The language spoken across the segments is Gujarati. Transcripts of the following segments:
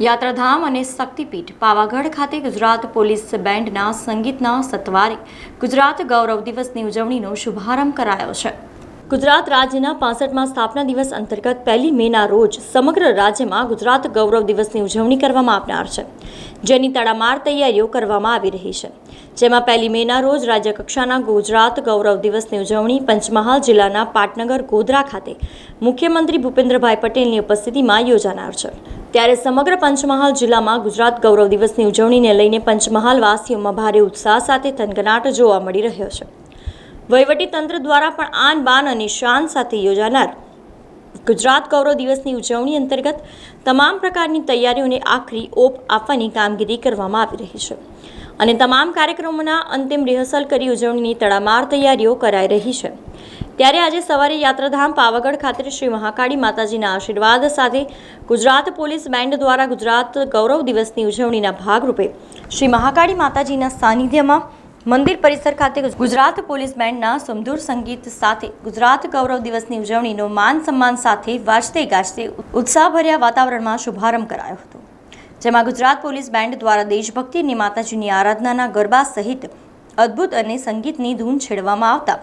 યાત્રાધામ અને શક્તિપીઠ પાવાગઢ ખાતે ગુજરાત પોલીસ બેન્ડના સંગીતના સત્વારે ગુજરાત ગૌરવ દિવસની ઉજવણીનો શુભારંભ કરાયો છે। ગુજરાત રાજ્યના 65માં સ્થાપના દિવસ અંતર્ગત 1 મેના રોજ સમગ્ર રાજ્યમાં ગુજરાત ગૌરવ દિવસની ઉજવણી કરવામાં આવનાર છે, જેની તડામાર તૈયારીઓ કરવામાં આવી રહી છે। જેમાં 1 મેના રોજ રાજ્ય કક્ષાના ગુજરાત ગૌરવ દિવસની ઉજવણી પંચમહાલ જિલ્લાના પાટનગર ગોધરા ખાતે મુખ્યમંત્રી ભૂપેન્દ્રભાઈ પટેલની ઉપસ્થિતિમાં યોજાનાર છે। ત્યારે સમગ્ર પંચમહાલ જિલ્લામાં ગુજરાત ગૌરવ દિવસની ઉજવણીને લઈને પંચમહાલ વાસીઓમાં ભારે ઉત્સાહ સાથે થનગનાટ જોવા મળી રહ્યો છે। વહીવટી તંત્ર દ્વારા પણ આન બાન અને શાન સાથે યોજાનાર ગુજરાત ગૌરવ દિવસની ઉજવણી અંતર્ગત તમામ પ્રકારની તૈયારીઓને આખરી ઓપ આપવાની કામગીરી કરવામાં આવી રહી છે અને તમામ કાર્યક્રમોના અંતિમ રિહર્સલ કરી ઉજવણીની તડામાર તૈયારીઓ કરાઈ રહી છે। ત્યારે આજે સવારે યાત્રાધામ પાવાગઢ ખાતે શ્રી મહાકાળી માતાજીના આશીર્વાદ સાથે ગુજરાત પોલીસ બેન્ડ દ્વારા ગુજરાત ગૌરવ દિવસની ઉજવણીના ભાગરૂપે શ્રી મહાકાળી માતાજીના સાનિધ્યમાં મંદિર પરિસર ખાતે ગુજરાત પોલીસ બેન્ડના સુમધુર સંગીત સાથે ગુજરાત ગૌરવ દિવસની ઉજવણીનો માન સન્માન સાથે વાજતે ગાજતે ઉત્સાહભર્યા વાતાવરણમાં શુભારંભ કરાયો હતો, જેમાં ગુજરાત પોલીસ બેન્ડ દ્વારા દેશભક્તિ અને માતાજીની આરાધનાના ગરબા સહિત અદ્ભુત અને સંગીતની ધૂન છેડવામાં આવતા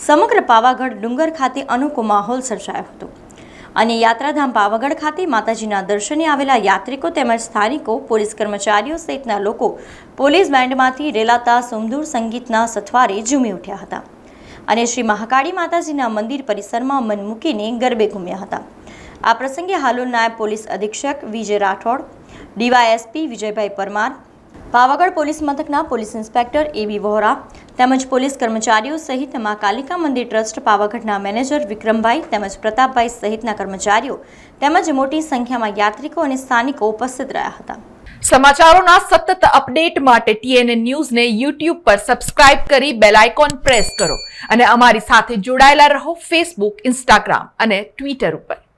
સમગ્ર પાવાગઢ ડુંગર ખાતે અનોખો માહોલ સર્જાયો હતો અને યાત્રાધામ પાવાગઢ ખાતે માતાજીના દર્શને આવેલા યાત્રિકો તેમજ સ્થાનિકો, પોલીસ કર્મચારીઓ સહિતના લોકો પોલીસ બેન્ડમાંથી રેલાતા સુમધુર સંગીતના સથવારે ઝૂમી ઉઠ્યા હતા અને શ્રી મહાકાળી માતાજીના મંદિર પરિસરમાં મન મૂકીને ગરબે ઘૂમ્યા હતા। આ પ્રસંગે હાલોલ નાયબ પોલીસ અધિક્ષક વિજય રાઠોડ, ડીવાયએસપી વિજયભાઈ પરમાર, પાવાગઢ પોલીસ મથકના પોલીસ ઇન્સ્પેક્ટર એબી વોહરા તેમજ પોલીસ કર્મચારીઓ સહિત મા કાલિકા મંદિર ટ્રસ્ટ પાવાગઢના મેનેજર વિક્રમભાઈ તેમજ પ્રતાપભાઈ સહિતના કર્મચારીઓ તેમજ મોટી સંખ્યામાં યાત્રિકો અને સ્થાનિકો ઉપસ્થિત રહ્યા હતા। સમાચારોના સતત અપડેટ માટે TNN ન્યૂઝને YouTube પર સબસ્ક્રાઇબ કરી બેલ આઇકોન પ્રેસ કરો અને અમારી સાથે જોડાયેલા રહો Facebook, Instagram અને Twitter ઉપર।